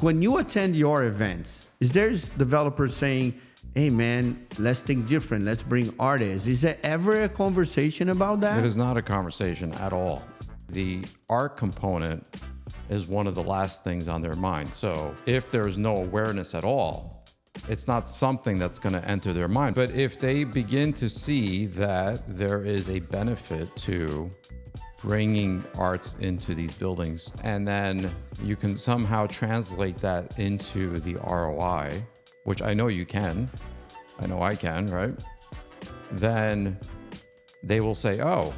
When you attend your events, is there developers saying, hey man, let's think different, let's bring artists? Is there ever a conversation about that? It is not a conversation at all. The art component is one of the last things on their mind. So if there's no awareness at all, it's not something that's going to enter their mind. But if they begin to see that there is a benefit to bringing arts into these buildings, and then you can somehow translate that into the ROI, which I know you can, I know I can, right? Then they will say, oh,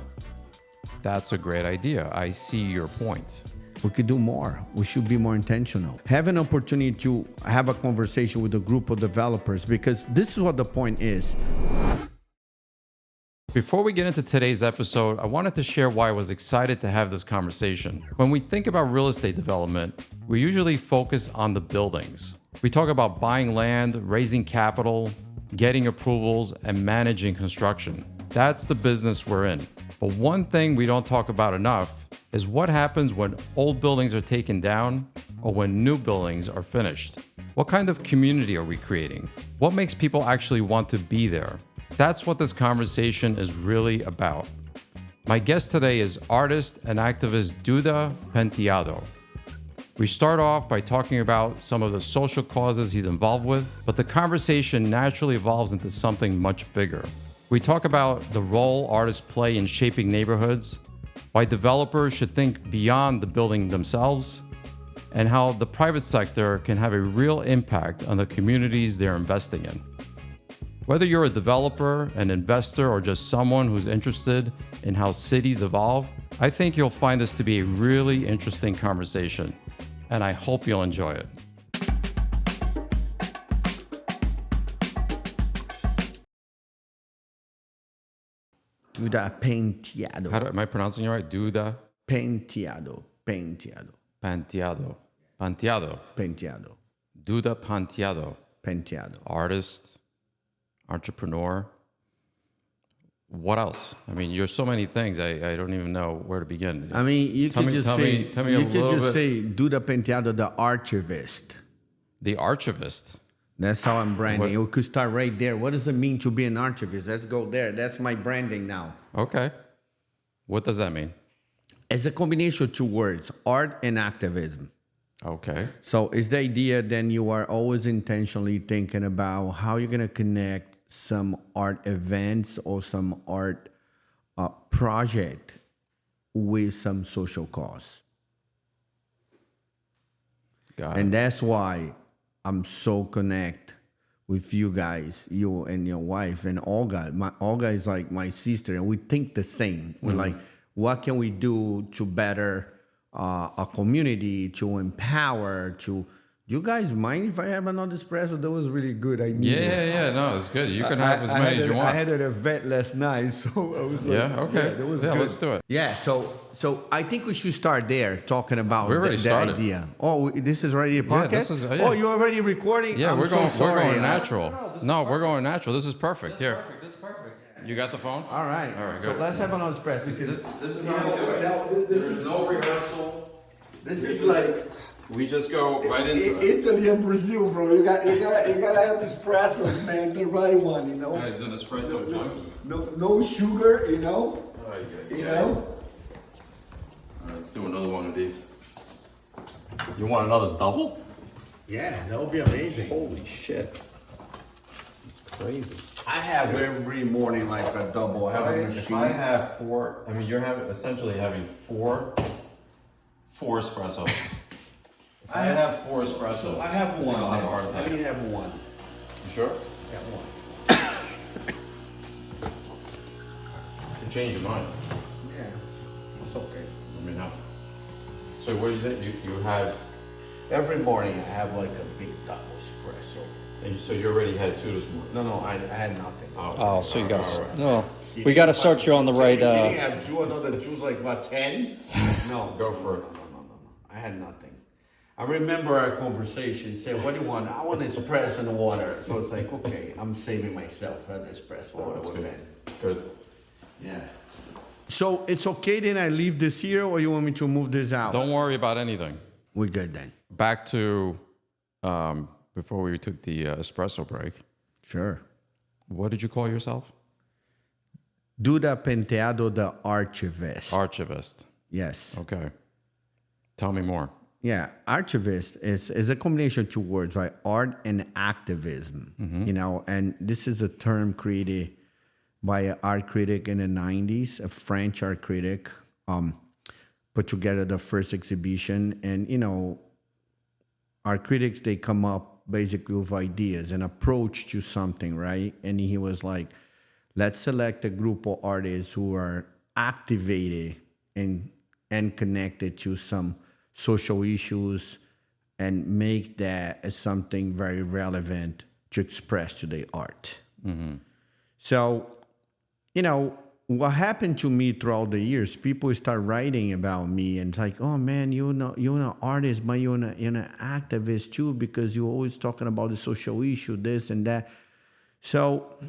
that's a great idea. I see your point. We could do more. We should be more intentional. Have an opportunity to have a conversation with a group of developers, because this is what the point is. Before we get into today's episode, I wanted to share why I was excited to have this conversation. When we think about real estate development, we usually focus on the buildings. We talk about buying land, raising capital, getting approvals, and managing construction. That's the business we're in. But one thing we don't talk about enough is what happens when old buildings are taken down or when new buildings are finished. What kind of community are we creating? What makes people actually want to be there? That's what this conversation is really about. My guest today is artist and activist Duda Penteado. We start off by talking about some of the social causes he's involved with, but the conversation naturally evolves into something much bigger. We talk about the role artists play in shaping neighborhoods, why developers should think beyond the building themselves, and how the private sector can have a real impact on the communities they're investing in. Whether you're a developer, an investor, or just someone who's interested in how cities evolve, I think you'll find this to be a really interesting conversation, and I hope you'll enjoy it. Duda Penteado. Am I pronouncing it right? Duda Penteado. Penteado. Penteado. Penteado. Penteado. Duda Penteado. Penteado. Artist, entrepreneur. What else? I mean, you're so many things. I don't even know where to begin. I mean, you could just say Duda Penteado, the Artivist. The Artivist. That's how I'm branding. We could start right there. What does it mean to be an artivist? Let's go there. That's my branding now. Okay. What does that mean? It's a combination of two words, art and activism. Okay. So it's the idea then you are always intentionally thinking about how you're going to connect some art events or some art project with some social cause. Got it. And that's why I'm so connect with you guys, you and your wife, and Olga. Olga is like my sister, and we think the same. We're like, what can we do to better a community, to empower, to... Do you guys mind if I have another espresso? That was really good. Yeah. No, it's good. You can have as many as you want. I had an event last night, so I was like... Yeah, okay. that was good. Let's do it. Yeah, so I think we should start there, talking about the idea. Oh, this is already a podcast? Yeah. Oh, you're already recording? Yeah, we're going natural. No, We're going natural. This is perfect. Here. This is perfect. You got the phone? All right. So good. let's have another espresso. This is how we do it. There's no rehearsal. This is like We just go right into it. Italy and Brazil, bro. You gotta have espresso, man, the right one, you know. Guys, an espresso junkie. No sugar, you know. You know. All right, let's do another one of these. You want another double? Yeah, that would be amazing. Holy shit. It's crazy. I have every morning like a double. I have a If machine. I have four, I mean, you're essentially having four espresso. If I have four espresso, I have one. I'll have a heart I attack. only have one. You sure? I have one. You can change your mind. Yeah, it's okay. Let me know. So what did you say? You have, Every morning I have like a big double espresso. and so you already had two this morning. No, I had nothing. Oh, so you got to, Alright. no, we got to start you on the right, Can you have two, another two, like what, 10? No. Go for it. No. I had nothing. I remember our conversation. He said, what do you want? I want espresso and water. So it's like, okay, I'm saving myself for the espresso water. That's with good. that. Good. Yeah. So it's okay then I leave this here, or you want me to move this out? Don't worry about anything. We're good then. Back to before we took the espresso break. Sure. What did you call yourself? Duda Penteado, the Artivist. Archivist. Yes. Okay. Tell me more. Yeah, Artivist is a combination of two words, right? Art and activism, and this is a term created by an art critic in the 90s, a French art critic, put together the first exhibition. And, art critics, they come up basically with ideas, an approach to something, right? And he was like, let's select a group of artists who are activated and connected to some social issues and make that as something very relevant to express to the art. Mm-hmm. So, what happened to me throughout the years, people start writing about me and it's like, oh man, you're an artist, but you're an activist too, because you're always talking about the social issue, this and that. So it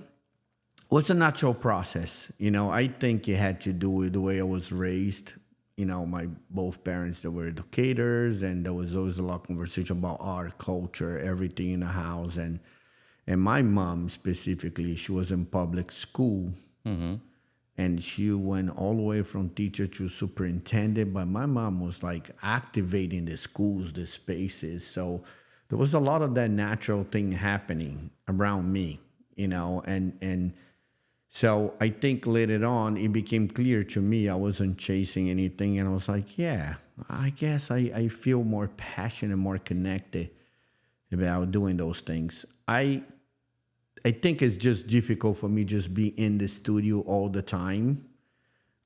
was a natural process. I think it had to do with the way I was raised. My both parents, they were educators, and there was always a lot of conversation about art, culture, everything in the house. And my mom specifically, she was in public school, and she went all the way from teacher to superintendent. But my mom was like activating the schools, the spaces. So there was a lot of that natural thing happening around me, and so I think later on, it became clear to me I wasn't chasing anything. And I was like, yeah, I guess I feel more passionate, more connected about doing those things. I think it's just difficult for me just be in the studio all the time.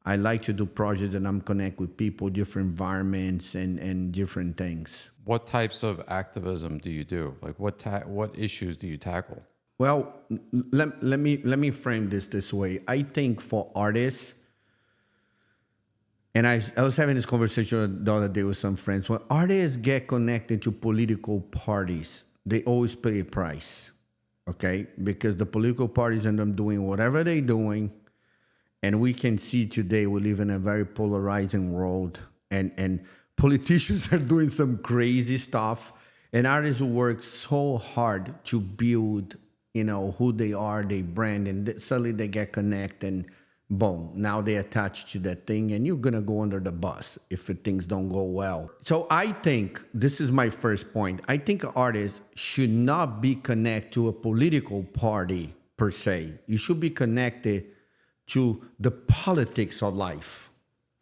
I like to do projects and I'm connect with people, different environments and different things. What types of activism do you do? Like what issues do you tackle? Well, let me frame this way. I think for artists, and I was having this conversation the other day with some friends. When artists get connected to political parties, they always pay a price, okay? Because the political parties end up doing whatever they're doing, and we can see today we live in a very polarizing world, and politicians are doing some crazy stuff, and artists work so hard to build who they are, their brand, and suddenly they get connected and boom, now they attach to that thing and you're gonna go under the bus if things don't go well. So I think, this is my first point, I think artists should not be connected to a political party per se. You should be connected to the politics of life,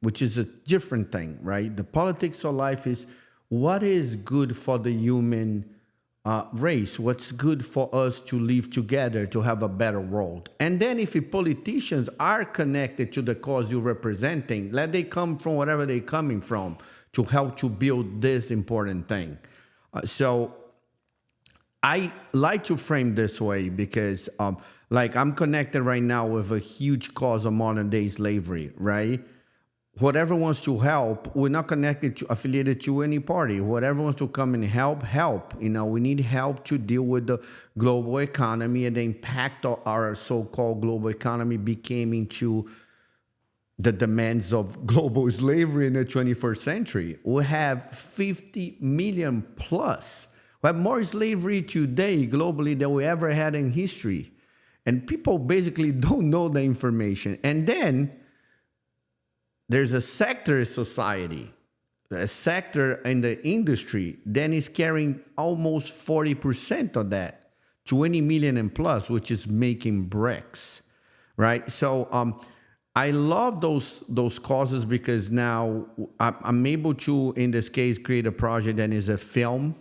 which is a different thing, right? The politics of life is what is good for the human race, what's good for us to live together, to have a better world. And then if the politicians are connected to the cause you're representing, let they come from wherever they're coming from to help to build this important thing. So I like to frame this way because I'm connected right now with a huge cause of modern day slavery, right? Whoever wants to help, we're not affiliated to any party. Whoever wants to come and help. We need help to deal with the global economy and the impact of our so-called global economy became into the demands of global slavery in the 21st century. We have 50 million plus. We have more slavery today globally than we ever had in history. And people basically don't know the information. And then there's a sector in society, a sector in the industry, then is carrying almost 40% of that, 20 million and plus, which is making bricks, right? So I love those causes because now I'm able to, in this case, create a project that is a film.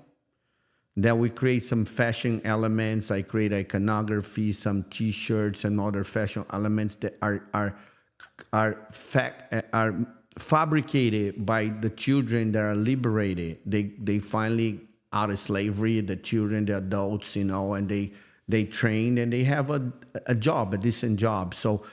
Then we create some fashion elements. I create iconography, some T-shirts and other fashion elements that are fabricated by the children that are liberated. They finally out of slavery, the children, the adults, and they train and they have a job, a decent job. So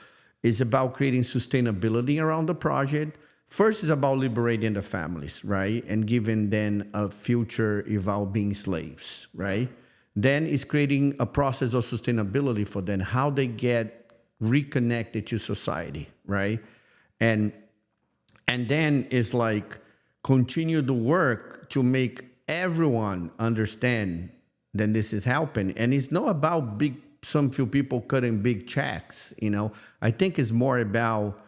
it's about creating sustainability around the project. First is about liberating the families, right? And giving them a future without being slaves, right? Then it's creating a process of sustainability for them, how they get reconnected to society, right? And then it's like continue the work to make everyone understand that this is helping. And it's not about some few people cutting big checks, I think it's more about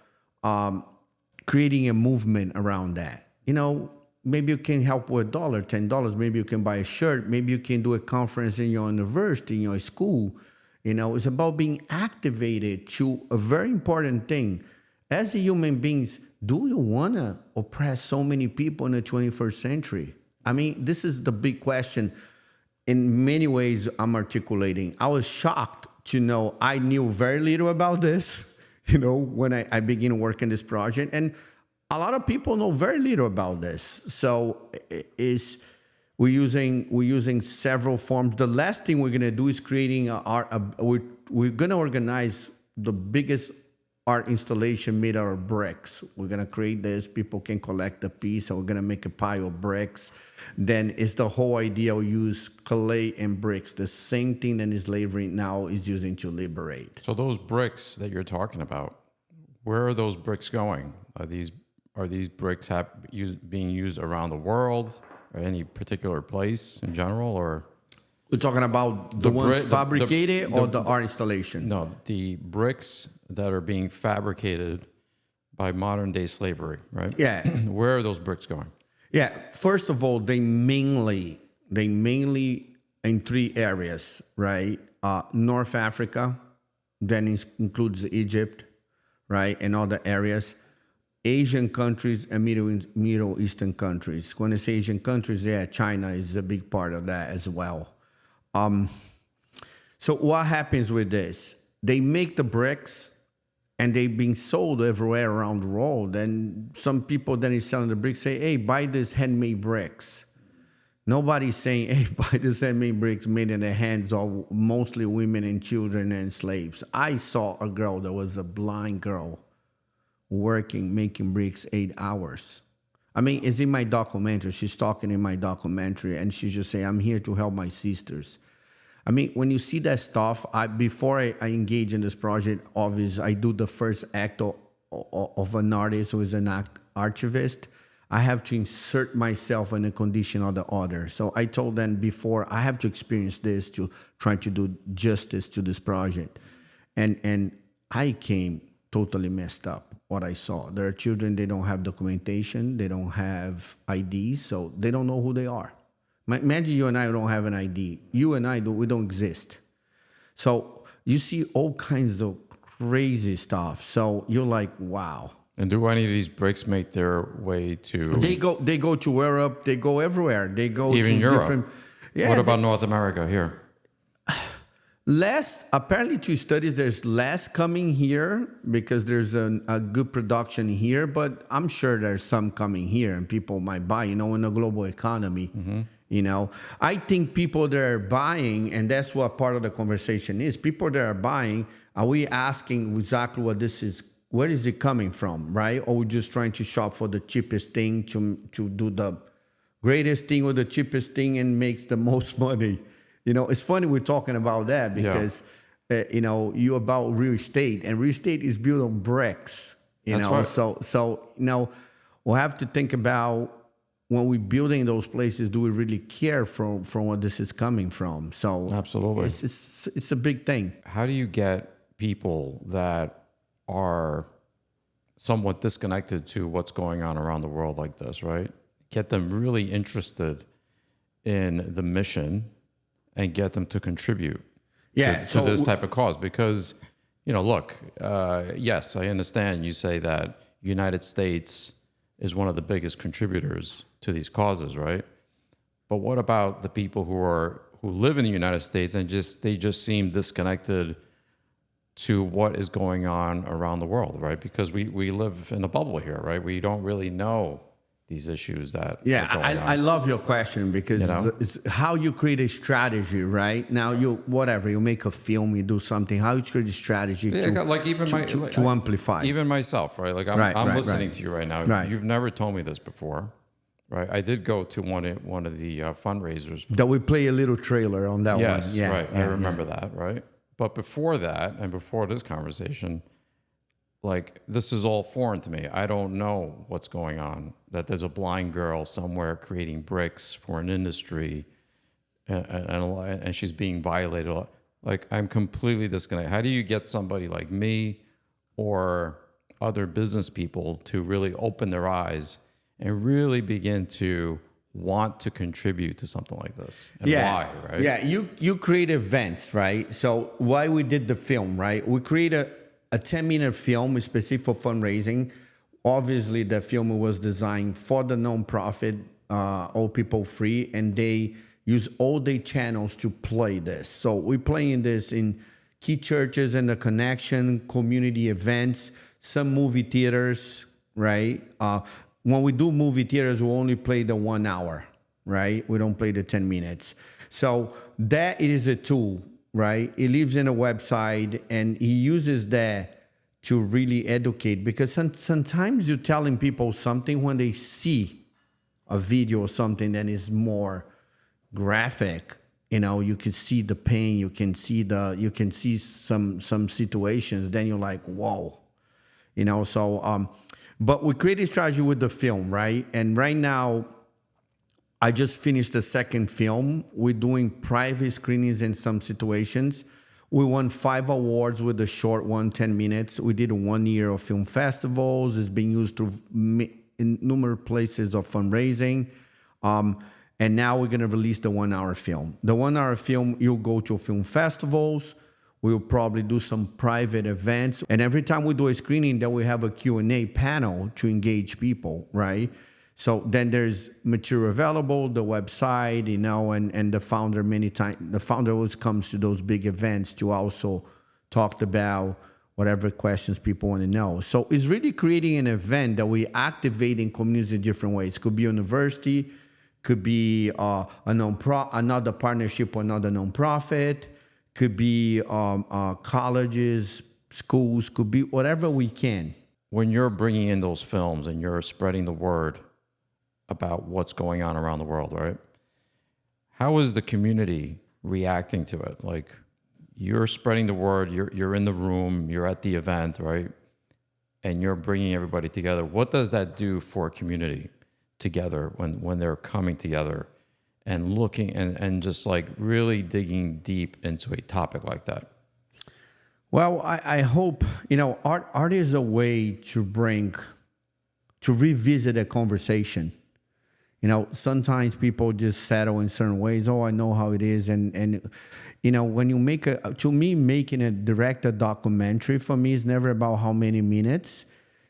creating a movement around that. Maybe you can help with $1, $10. Maybe you can buy a shirt. Maybe you can do a conference in your university, in your school. It's about being activated to a very important thing. As a human beings, do you want to oppress so many people in the 21st century? I mean, this is the big question. In many ways, I'm articulating. I was shocked to know I knew very little about this, when I began working this project. And a lot of people know very little about this. So we're using several forms. The last thing we're going to do is creating we're going to organize the biggest art installation made out of bricks. We're going to create this. People can collect a piece, and we're going to make a pile of bricks. Then it's the whole idea of use clay and bricks, the same thing that slavery now is using to liberate. So those bricks that you're talking about, where are those bricks going? Are these bricks being used around the world, or any particular place in general, or? We're talking about the ones fabricated or the art installation? No, the bricks that are being fabricated by modern day slavery, right? Yeah. Where are those bricks going? Yeah. First of all, they mainly in 3 areas, right? North Africa, then includes Egypt, right? And other areas. Asian countries and Middle Eastern countries. When I say Asian countries, China is a big part of that as well. So what happens with this? They make the bricks, and they're being sold everywhere around the world. And some people that is selling the bricks say, hey, buy this handmade bricks. Nobody's saying, hey, buy this handmade bricks made in the hands of mostly women and children and slaves. I saw a girl that was a blind girl making bricks 8 hours. I mean, it's in my documentary. She's talking in my documentary, and she just say, I'm here to help my sisters. I mean, when you see that stuff, before I engage in this project, obviously, I do the first act of an artist who is an artivist. I have to insert myself in the condition of the other. So I told them before, I have to experience this to try to do justice to this project. And I came totally messed up. What I saw. There are children, they don't have documentation, they don't have IDs, so they don't know who they are. Imagine you and I don't have an ID. You and I, we don't exist. So you see all kinds of crazy stuff. So you're like, wow. And do any of these bricks make their way to? They go to Europe, they go everywhere. They go even to Europe. Different. Yeah, what about North America here? Less, apparently to studies, there's less coming here because there's a good production here, but I'm sure there's some coming here and people might buy, in a global economy, I think people that are buying, and that's what part of the conversation is, people that are buying, are we asking exactly what this is, where is it coming from, right? Or we're just trying to shop for the cheapest thing to do the greatest thing or the cheapest thing and makes the most money. It's funny we're talking about that because, you're about real estate, and real estate is built on bricks, That's right. So we'll have to think about when we're building those places, do we really care from where this is coming from? So Absolutely. It's a big thing. How do you get people that are somewhat disconnected to what's going on around the world like this, right? Get them really interested in the mission and get them to contribute to this type of cause. Because, look, yes, I understand you say that United States is one of the biggest contributors to these causes, right? But what about the people who live in the United States and they just seem disconnected to what is going on around the world, right? Because we live in a bubble here, right? We don't really know these issues that are going on. I love your question because it's how you create a strategy, right? Now you make a film, you do something. How you create a strategy to amplify. Even myself, right? Like I'm listening to you right now. Right. You've never told me this before, right? I did go to one of the fundraisers. That we play a little trailer on that one. Yes, right. I remember that, right? But before that, and before this conversation, like, this is all foreign to me. I don't know what's going on. That there's a blind girl somewhere creating bricks for an industry, and she's being violated. Like, I'm completely disconnected. How do you get somebody like me or other business people to really open their eyes and really begin to want to contribute to something like this? And why, right? Yeah, you create events, right? So why we did the film, right? We create a 10-minute film specific for fundraising. Obviously, the film was designed for the nonprofit, All People Free, and they use all their channels to play this. So we're playing this in key churches and the connection, community events, some movie theaters, right? When we do movie theaters, we only play the 1 hour, right? We don't play the 10 minutes. So that is a tool, right? It lives in a website, and he uses that to really educate, because sometimes you're telling people something when they see a video or something that is more graphic. You can see the pain, you can see some situations, then you're like, whoa. But we created strategy with the film, right? And right now, I just finished the second film. We're doing private screenings in some situations. We won 5 awards with the short one, 10 minutes. We did 1 year of film festivals. It's being used in numerous places of fundraising. And now we're going to release the 1 hour film. The 1 hour film, you'll go to film festivals. We'll probably do some private events. And every time we do a screening, then we have a Q&A panel to engage people, right? So then there's material available, the website, and the founder the founder always comes to those big events to also talk about whatever questions people want to know. So it's really creating an event that we activate in communities in different ways. Could be a university, could be another partnership with another nonprofit, could be colleges, schools, could be whatever we can. When you're bringing in those films and you're spreading the word about what's going on around the world, right? How is the community reacting to it? Like, you're spreading the word, you're in the room, you're at the event, right? And you're bringing everybody together. What does that do for a community together when they're coming together and looking and just like really digging deep into a topic like that? Well, I hope, art is a way to revisit a conversation. Sometimes people just settle in certain ways. Oh, I know how it is. And when you making a directed documentary for me is never about how many minutes.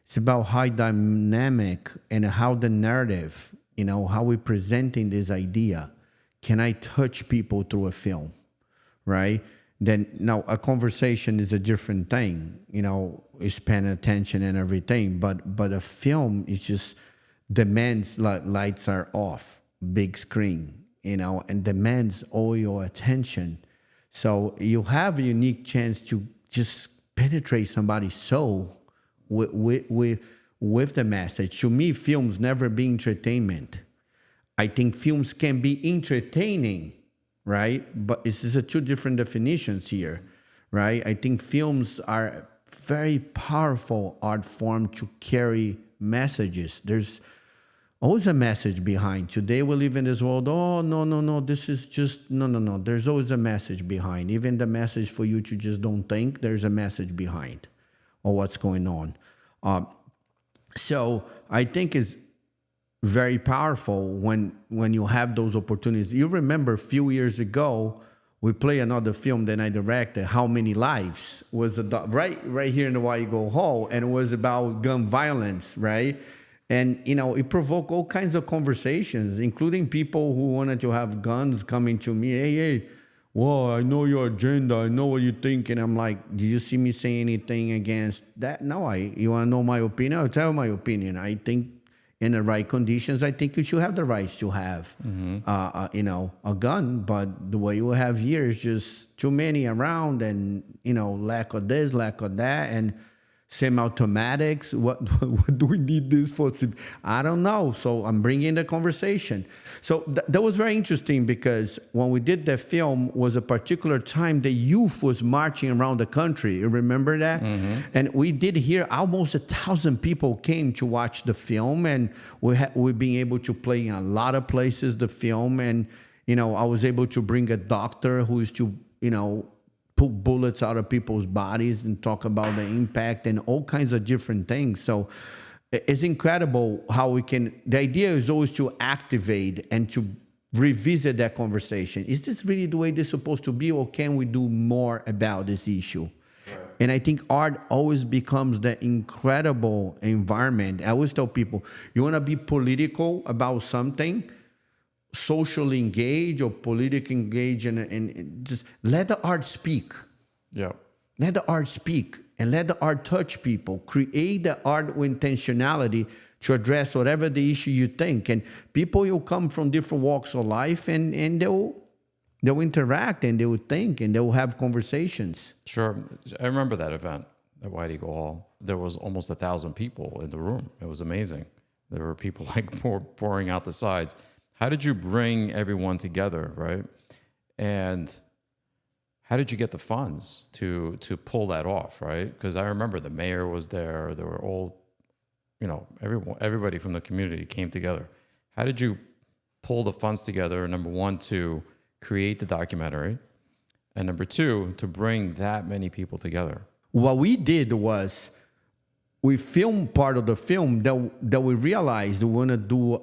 It's about how dynamic and how the narrative, how we're presenting this idea. Can I touch people through a film, right? Then now a conversation is a different thing, it's paying attention and everything. But a film is just demands lights are off, big screen, and demands all your attention. So you have a unique chance to just penetrate somebody's soul with the message. To me, films never be entertainment. I think films can be entertaining, right? But this is 2 different definitions here, right? I think films are very powerful art form to carry messages. There's always a message behind. Today we live in this world, oh, no, this is just, no. There's always a message behind. Even the message for you to just don't think, there's a message behind or what's going on. So I think it's very powerful when you have those opportunities. You remember a few years ago, we played another film that I directed, How Many Lives, was right here in the Waigo Hall, and it was about gun violence, right? And, it provoked all kinds of conversations, including people who wanted to have guns coming to me. Hey, well, I know your agenda. I know what you think. And I'm like, did you see me say anything against that? No, you want to know my opinion? I'll tell my opinion. I think in the right conditions, I think you should have the rights to have, a gun. But the way you have here is just too many around and, lack of this, lack of that. And semi-automatics. What do we need this for? I don't know. So I'm bringing the conversation. So that was very interesting because when we did that film was a particular time the youth was marching around the country. You remember that? And we did hear almost 1,000 people came to watch the film, and we've been able to play in a lot of places the film. And, I was able to bring a doctor who is to, pull bullets out of people's bodies and talk about the impact and all kinds of different things. So it's incredible how the idea is always to activate and to revisit that conversation. Is this really the way this is supposed to be, or can we do more about this issue? Right. And I think art always becomes the incredible environment. I always tell people, you want to be political about something, socially engaged or politically engaged, and just let the art speak. Yeah. Let the art speak and let the art touch people. Create the art with intentionality to address whatever the issue you think. And people will come from different walks of life, and they'll interact and they will think and they will have conversations. Sure. I remember that event at White Eagle Hall. There was almost 1,000 people in the room. It was amazing. There were people pouring out the sides. How did you bring everyone together, right? And how did you get the funds to pull that off, right? Because I remember the mayor was there. There were all, everybody from the community came together. How did you pull the funds together, number one, to create the documentary, and number two, to bring that many people together? What we did was we filmed part of the film that we realized we want to do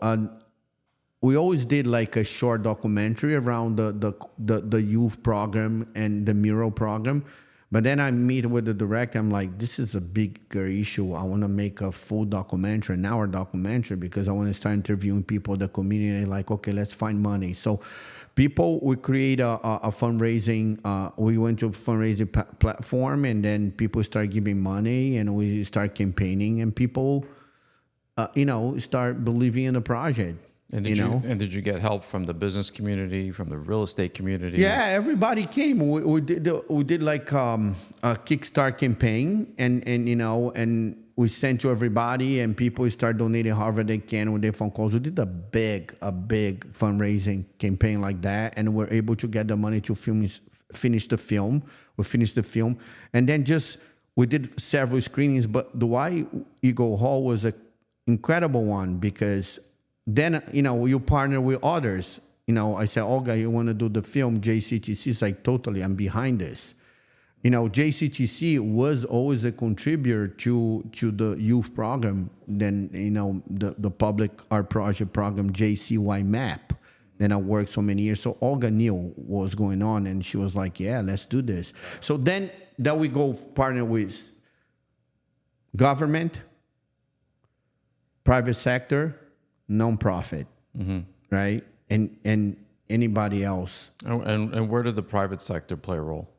we always did like a short documentary around the youth program and the mural program. But then I meet with the director. I'm like, this is a bigger issue. I want to make a full documentary, an hour documentary, because I want to start interviewing people in the community. Like, okay, let's find money. So we create a fundraising. We went to a fundraising platform, and then people start giving money, and we start campaigning, and people, start believing in the project. And did you get help from the business community, from the real estate community? Yeah, everybody came. We did like a Kickstart campaign, and we sent to everybody, and people start donating however they can with their phone calls. We did a big fundraising campaign like that, and we're able to get the money to finish the film. We finished the film, and then we did several screenings. But the White Eagle Hall was an incredible one because then, you partner with others. I said, Olga, you want to do the film? JCTC is like, totally, I'm behind this. JCTC was always a contributor to the youth program. Then, the public art project program, JCY MAP. Then I worked so many years. So Olga knew what was going on, and she was like, yeah, let's do this. So then we go partner with government, private sector, nonprofit, right? And anybody else. And where did the private sector play a role?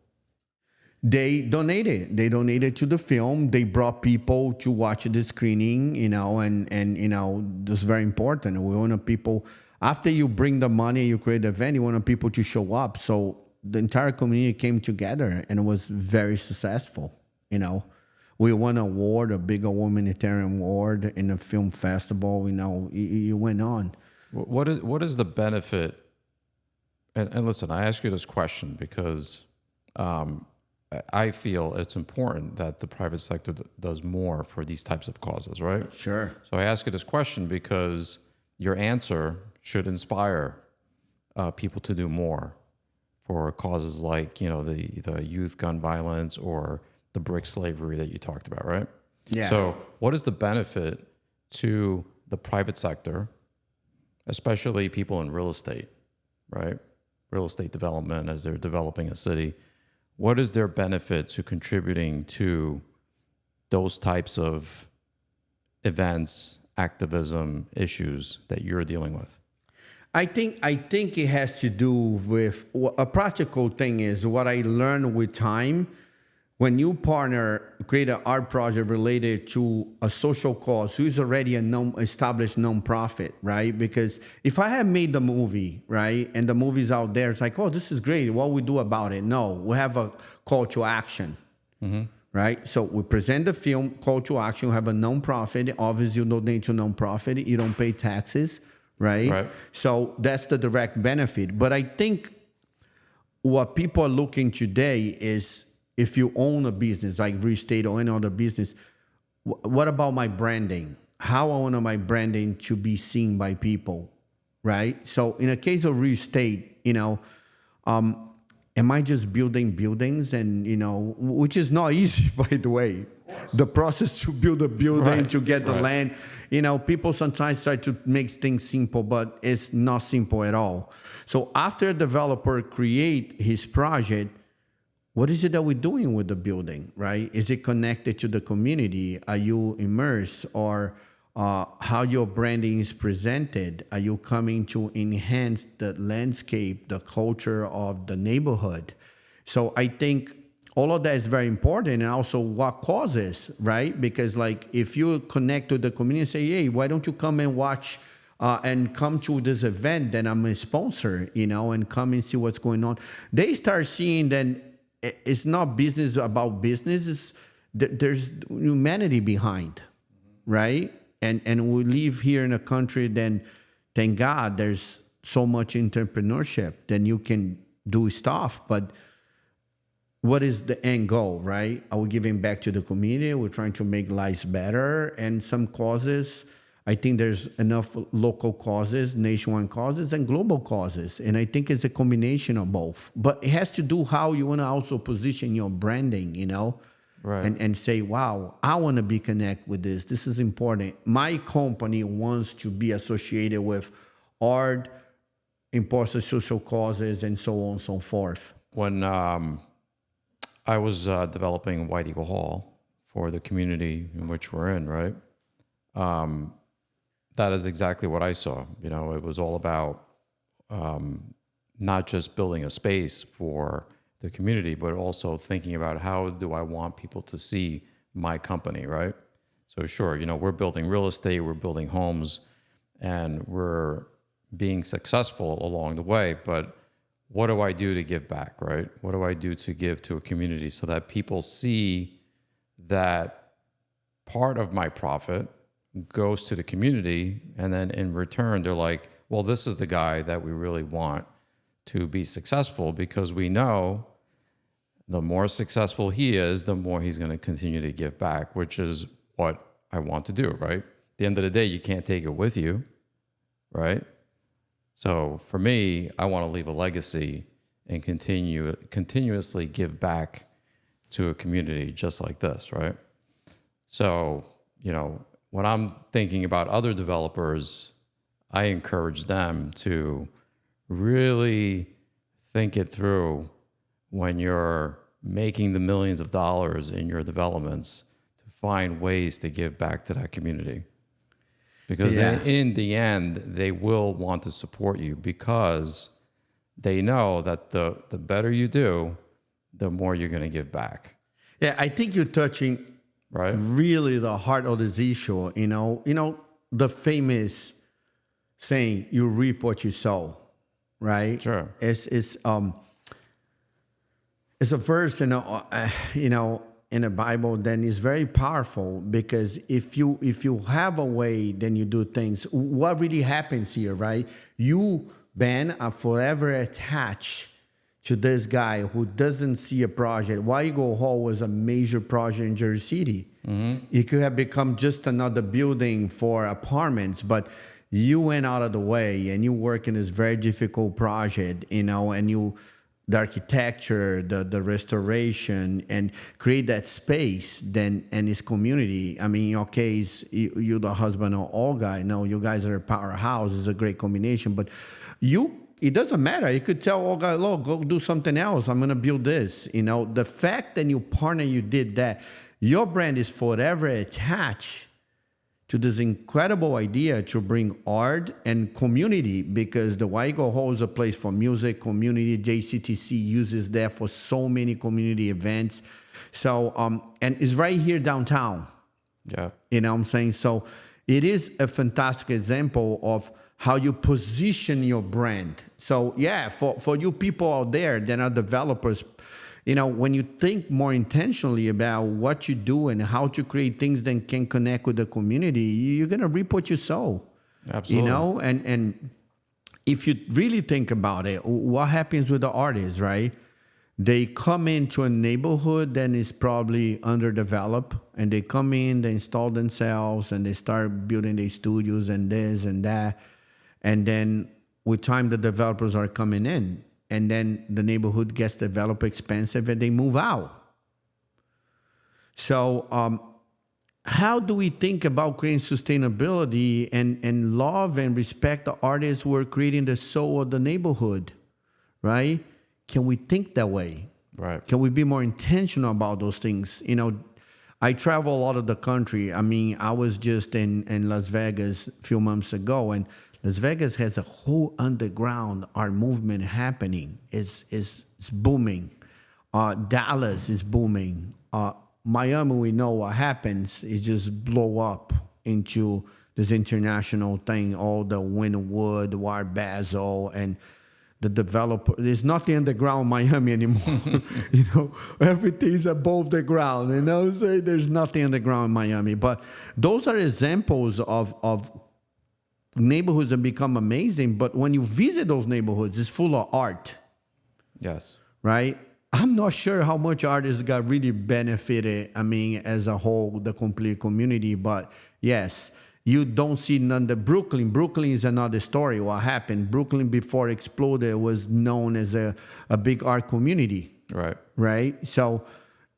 They donated. They donated to the film. They brought people to watch the screening, and this is very important. We want people, after you bring the money, you create the event, you want people to show up. So the entire community came together, and it was very successful, We won an award, a big humanitarian award in a film festival. It went on. What is the benefit? And listen, I ask you this question because I feel it's important that the private sector does more for these types of causes, right? Sure. So I ask you this question because your answer should inspire people to do more for causes like the youth gun violence or the brick slavery that you talked about, right? Yeah. So what is the benefit to the private sector, especially people in real estate, right? Real estate development as they're developing a city. What is their benefit to contributing to those types of events, activism, issues that you're dealing with? I think it has to do with a practical thing is what I learned with time. When you create an art project related to a social cause, who's already established nonprofit, right? Because if I had made the movie, right, and the movie's out there, it's like, oh, this is great. What we do about it? No, we have a call to action. Mm-hmm. right? So we present the film, call to action, have a nonprofit. Obviously, you donate to nonprofit, you don't pay taxes, right? Right. So that's the direct benefit. But I think what people are looking today is if you own a business like real estate or any other business, what about my branding? How I want my branding to be seen by people, right? So in a case of real estate, am I just building buildings and, which is not easy, by the way. The process to build a building, to get the land, people sometimes try to make things simple, but it's not simple at all. So after a developer create his project, what is it that we're doing with the building, right? Is it connected to the community? Are you immersed? Or how your branding is presented? Are you coming to enhance the landscape, the culture of the neighborhood? So I think all of that is very important, and also what causes, right? Because like if you connect to the community and say, hey, why don't you come and watch and come to this event that I'm a sponsor, and come and see what's going on. They start seeing that it's not business about business. There's humanity behind, right? And we live here in a country, then thank God there's so much entrepreneurship, then you can do stuff. But what is the end goal, right? Are we giving back to the community? We're trying to make lives better. And some causes, I think there's enough local causes, nationwide causes, and global causes. And I think it's a combination of both. But it has to do how you want to also position your branding, Right. And say, wow, I want to be connected with this. This is important. My company wants to be associated with art, important social causes, and so on and so forth. When I was developing White Eagle Hall for the community in which we're in, right? That is exactly what I saw. It was all about not just building a space for the community, but also thinking about how do I want people to see my company, right? So sure, we're building real estate, we're building homes, and we're being successful along the way, but what do I do to give back, right? What do I do to give to a community so that people see that part of my profit goes to the community, and then in return, they're like, well, this is the guy that we really want to be successful, because we know the more successful he is, the more he's going to continue to give back, which is what I want to do, right? At the end of the day, you can't take it with you, right? So for me, I want to leave a legacy and continuously give back to a community just like this, right? So, when I'm thinking about other developers, I encourage them to really think it through when you're making the millions of dollars in your developments, to find ways to give back to that community. Because in the end, they will want to support you, because they know that the better you do, the more you're going to give back. Yeah, I think you're touching really the heart of this issue. The famous saying, you reap what you sow, right? Sure. It's a verse in the Bible, then it's very powerful, because if you have a way, then you do things. What really happens here, right? You, Ben, are forever attached to this guy who doesn't see a project. White Eagle Hall was a major project in Jersey City. Mm-hmm. It could have become just another building for apartments, but you went out of the way and you work in this very difficult project, and the architecture, the restoration, and create that space and his community. I mean, in your case, you're the husband of all guys. No, you guys are a powerhouse. It's a great combination. But it doesn't matter. You could tell all guys, look, go do something else. I'm going to build this. The fact that you partner, you did that, your brand is forever attached to this incredible idea to bring art and community, because the White Eagle Hall is a place for music, community. JCTC uses that for so many community events. So, and it's right here downtown. Yeah. You know what I'm saying? So it is a fantastic example of how you position your brand. So yeah, for you people out there that are developers, when you think more intentionally about what you do and how to create things that can connect with the community, you're going to reap what you sow. Absolutely. And if you really think about it, what happens with the artists, right? They come into a neighborhood that is probably underdeveloped, and they come in, they install themselves, and they start building their studios and this and that. And then with time, the developers are coming in, and then the neighborhood gets developed expensive, and they move out. So how do we think about creating sustainability and love and respect the artists who are creating the soul of the neighborhood, right? Can we think that way? Right. Can we be more intentional about those things? I travel a lot of the country. I mean, I was just in Las Vegas a few months ago, and Las Vegas has a whole underground art movement happening. It's booming. Dallas is booming. Miami, we know what happens. It just blow up into this international thing. All the Wynwood, Art Basel, and the developer. There's nothing underground in Miami anymore. Everything's above the ground. Say there's nothing underground in Miami. But those are examples of neighborhoods that become amazing. But when you visit those neighborhoods, it's full of art. Yes. Right? I'm not sure how much artists got really benefited, as a whole, the complete community. But yes, you don't see none. Brooklyn is another story. What happened? Brooklyn, before it exploded, was known as a big art community. Right. Right? So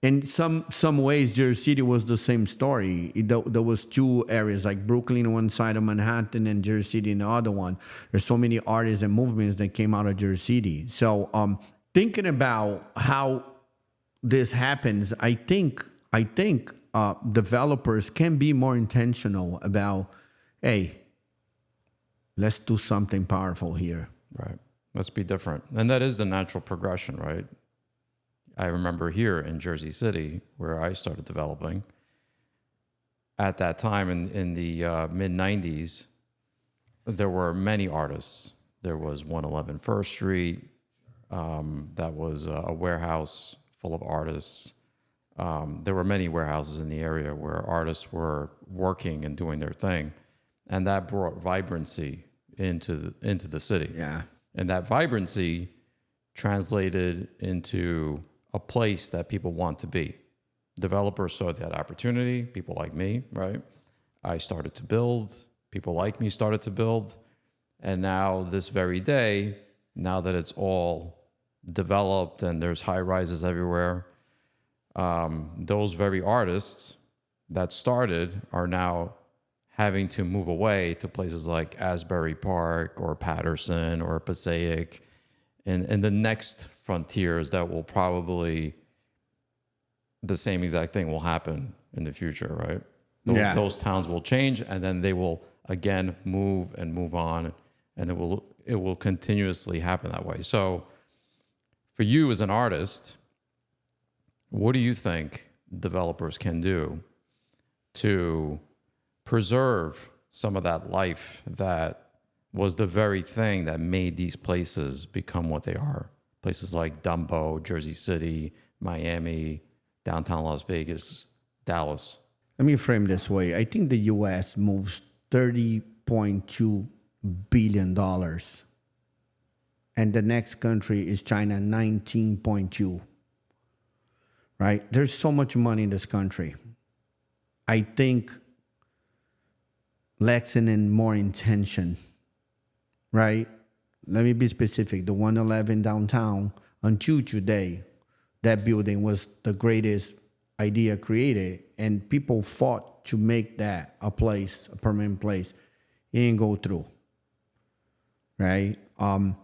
in some ways, Jersey City was the same story. There was two areas, like Brooklyn on one side of Manhattan and Jersey City in the other one. There's so many artists and movements that came out of Jersey City. So thinking about how this happens, I think developers can be more intentional about, hey, let's do something powerful here. Right. Let's be different. And that is the natural progression, right? I remember here in Jersey City, where I started developing, at that time in the mid-90s, there were many artists. There was 111 First Street. That was a warehouse full of artists. There were many warehouses in the area where artists were working and doing their thing, and that brought vibrancy into the city. Yeah, and that vibrancy translated into a place that people want to be. Developers saw that opportunity. People like me, right? I started to build. People like me started to build, and now this very day, now that it's all developed and there's high rises everywhere. Those very artists that started are now having to move away to places like Asbury Park or Patterson or Passaic, and the next frontiers that will probably the same exact thing will happen in the future, right? Those towns will change, and then they will again move and move on, and it will continuously happen that way. So for you as an artist, what do you think developers can do to preserve some of that life that was the very thing that made these places become what they are? Places like Dumbo, Jersey City, Miami, downtown Las Vegas, Dallas. Let me frame this way. I think the U.S. moves $30.2 billion. And the next country is China, 19.2. Right? There's so much money in this country. I think lacking in more intention, right? Let me be specific. The 111 downtown, until today, that building was the greatest idea created, and people fought to make that a place, a permanent place. It didn't go through, right? And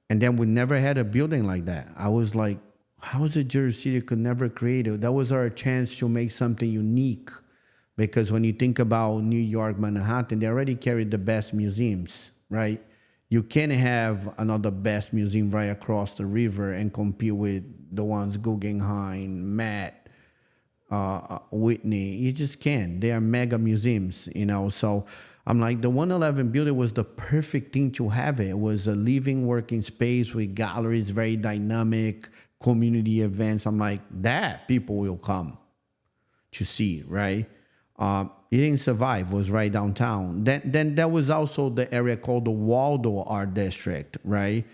then we never had a building like that. I was like, how is it Jersey City could never create it? That was our chance to make something unique. Because when you think about New York, Manhattan, they already carry the best museums, right? You can't have another best museum right across the river and compete with the ones Guggenheim, Met, Whitney. You just can't. They are mega museums, So I'm like, the 111 building was the perfect thing to have it. It was a living, working space with galleries, very dynamic, community events. I'm like, that people will come to see, right? It didn't survive, was right downtown. Then there was also the area called the Waldo Art District, right?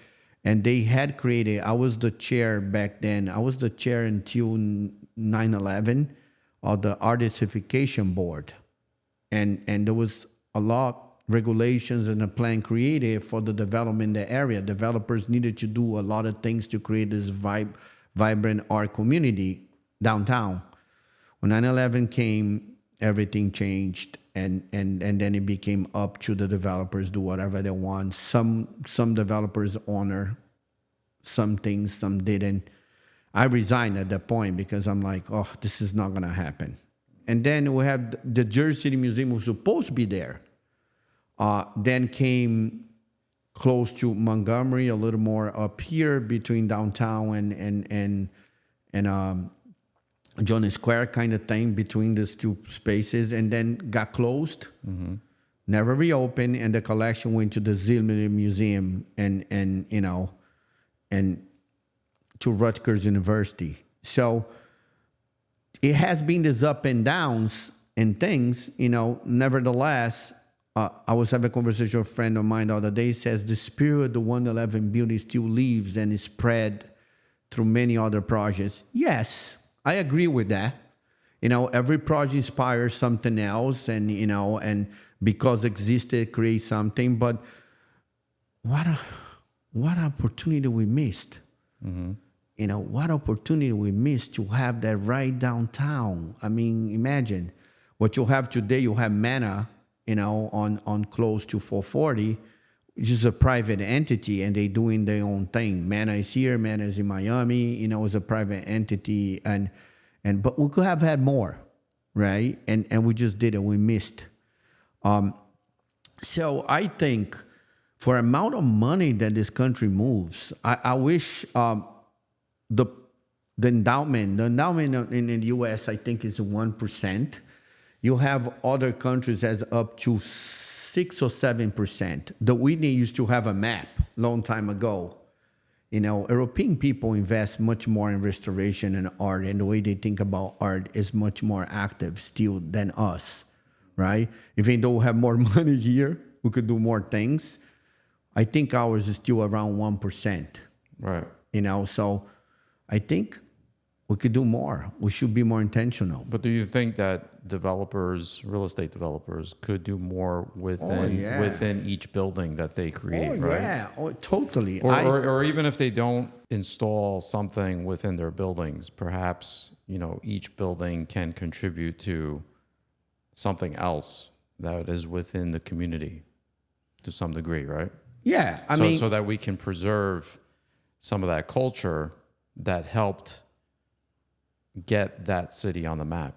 And they had created, I was the chair back then. I was the chair until 9/11 of the Artistification Board. And there was a lot regulations and a plan created for the development in the area. Developers needed to do a lot of things to create this vibrant art community downtown. When 9/11 came, everything changed, and then it became up to the developers do whatever they want. Some developers honor some things, some didn't. I resigned at that point because I'm like, oh, this is not gonna happen. And then we have the Jersey City Museum was supposed to be there. Then came close to Montgomery, a little more up here between downtown and John Square kind of thing, between these two spaces, and then got closed, never reopened, and the collection went to the Zimmerman Museum and to Rutgers University. So it has been this up and downs and things, nevertheless. I was having a conversation with a friend of mine the other day. He says the spirit of the 111 building still lives and is spread through many other projects. Yes, I agree with that. Every project inspires something else, and because existed, create something. But what opportunity we missed? What opportunity we missed to have that right downtown. I mean, imagine what you have today. You have Manna, on close to 440, which is a private entity, and they doing their own thing. Manna is here, Manna is in Miami, it's a private entity, but we could have had more, right? And we just didn't, we missed. So I think for amount of money that this country moves, I wish the endowment in the US, I think is 1%. You have other countries as up to 6 or 7%. The Whitney used to have a map long time ago. European people invest much more in restoration and art, and the way they think about art is much more active still than us, right? Even though we have more money here, we could do more things. I think ours is still around 1%. Right. So I think we could do more. We should be more intentional. But do you think that real estate developers could do more within each building that they create, right? Yeah, totally. Or even if they don't install something within their buildings, perhaps, each building can contribute to something else that is within the community to some degree, right? Yeah, so that we can preserve some of that culture that helped get that city on the map.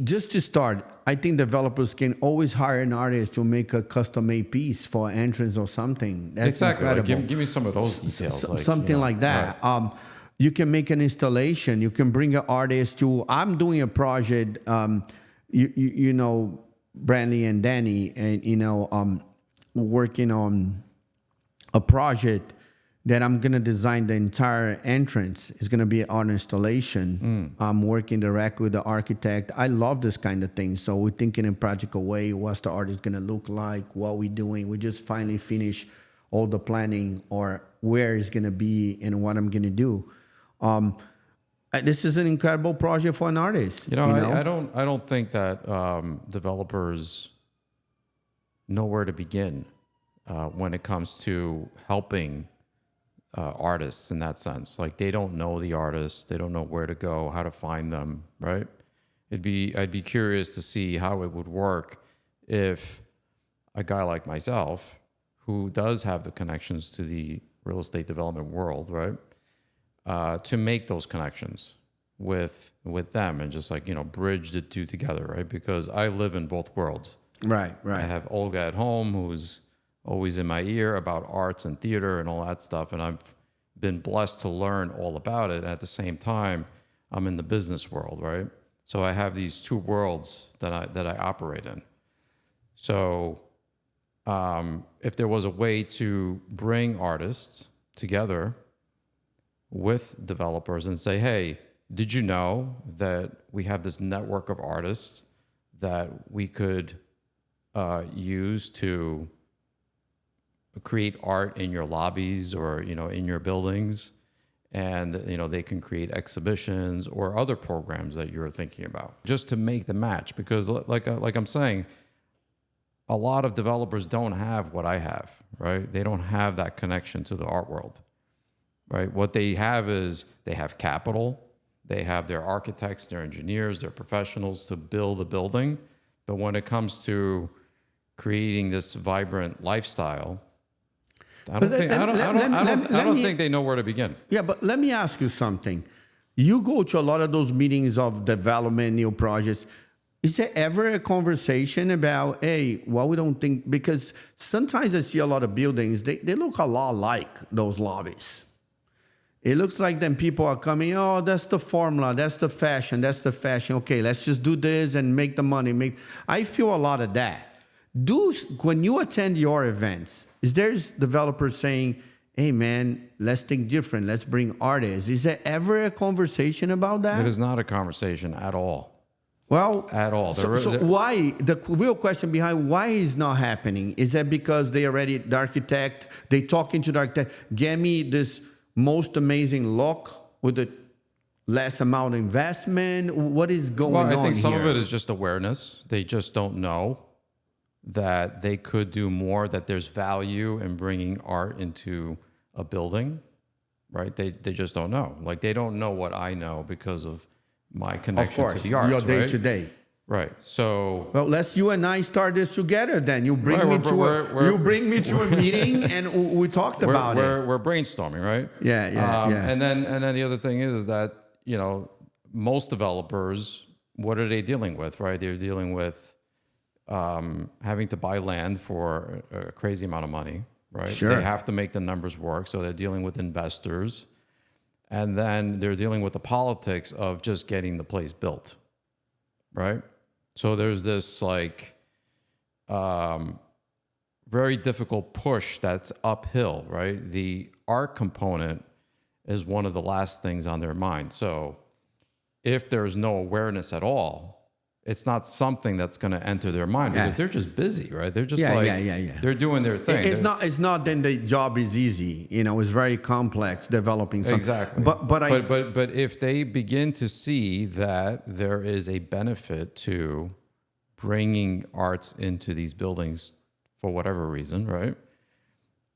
Just to start, I think developers can always hire an artist to make a custom-made piece for an entrance or something. That's exactly. incredible. Give me some of those details. Something like that. Right. You can make an installation. You can bring an artist to. I'm doing a project. You know, Brantley and Danny, and working on a project that I'm going to design the entire entrance. It's going to be an art installation. I'm working directly with the architect. I love this kind of thing. So we're thinking in a practical way, what's the art is going to look like, what we're doing. We just finally finished all the planning or where it's going to be and what I'm going to do. This is an incredible project for an artist. I don't think that developers know where to begin when it comes to helping artists in that sense. Like, they don't know the artists, they don't know where to go, how to find them, right? I'd be curious to see how it would work if a guy like myself, who does have the connections to the real estate development world, right, to make those connections with them and just bridge the two together, right? Because I live in both worlds. Right. I have Olga at home, who's always in my ear about arts and theater and all that stuff. And I've been blessed to learn all about it. At the same time, I'm in the business world, right? So I have these two worlds that I operate in. So if there was a way to bring artists together with developers and say, hey, did you know that we have this network of artists that we could use to create art in your lobbies or, in your buildings? And, they can create exhibitions or other programs that you're thinking about just to make the match. Because like I'm saying, a lot of developers don't have what I have, right? They don't have that connection to the art world, right? What they have is they have capital. They have their architects, their engineers, their professionals to build a building. But when it comes to creating this vibrant lifestyle, I don't think they know where to begin. Yeah, but let me ask you something. You go to a lot of those meetings of development, new projects. Is there ever a conversation about, hey, well, we don't think, because sometimes I see a lot of buildings, they look a lot like those lobbies. It looks like then people are coming, oh, that's the formula, that's the fashion. Okay, let's just do this and make the money. I feel a lot of that. When you attend your events, is there developers saying, hey, man, let's think different, let's bring artists? Is there ever a conversation about that? It is not a conversation at all. Well, at all. So why, the real question behind why is not happening, is that because the architect, they talking to the architect, get me this most amazing look with the less amount of investment? What is going on here? I think some of it is just awareness. They just don't know that they could do more, that there's value in bringing art into a building, right? They just don't know. Like, they don't know what I know because of my connection to the arts, your day right? to day. Right. So, well, let's you and I start this together. Then you bring me to a meeting, and we talked about it. We're brainstorming, right? Yeah. And then the other thing is that most developers, what are they dealing with, right? They're dealing with having to buy land for a crazy amount of money, right? Sure. They have to make the numbers work, so they're dealing with investors, and then they're dealing with the politics of just getting the place built, right? So there's this very difficult push that's uphill, right? The art component is one of the last things on their mind. So if there's no awareness at all, it's not something that's going to enter their mind because they're just busy, right? They're just they're doing their thing. It's not then the job is easy. It's very complex developing something. Exactly. But if they begin to see that there is a benefit to bringing arts into these buildings for whatever reason, right?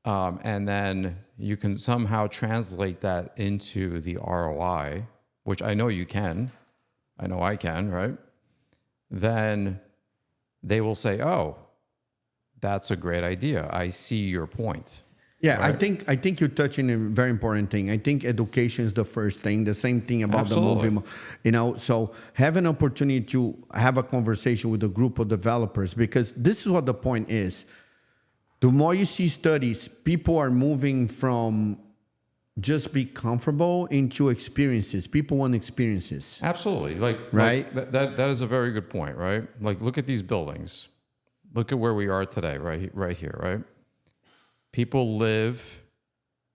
And then you can somehow translate that into the ROI, which I know you can. I know I can, right? Then they will say, oh, that's a great idea. I see your point. Yeah, right? I think you're touching a very important thing. I think education is the first thing. The same thing about Absolutely. the movie. So have an opportunity to have a conversation with a group of developers, because this is what the point is. The more you see studies, people are moving from just be comfortable into experiences. People want experiences. Absolutely. Right? That is a very good point, right? Like, look at these buildings. Look at where we are today, right here, right? People live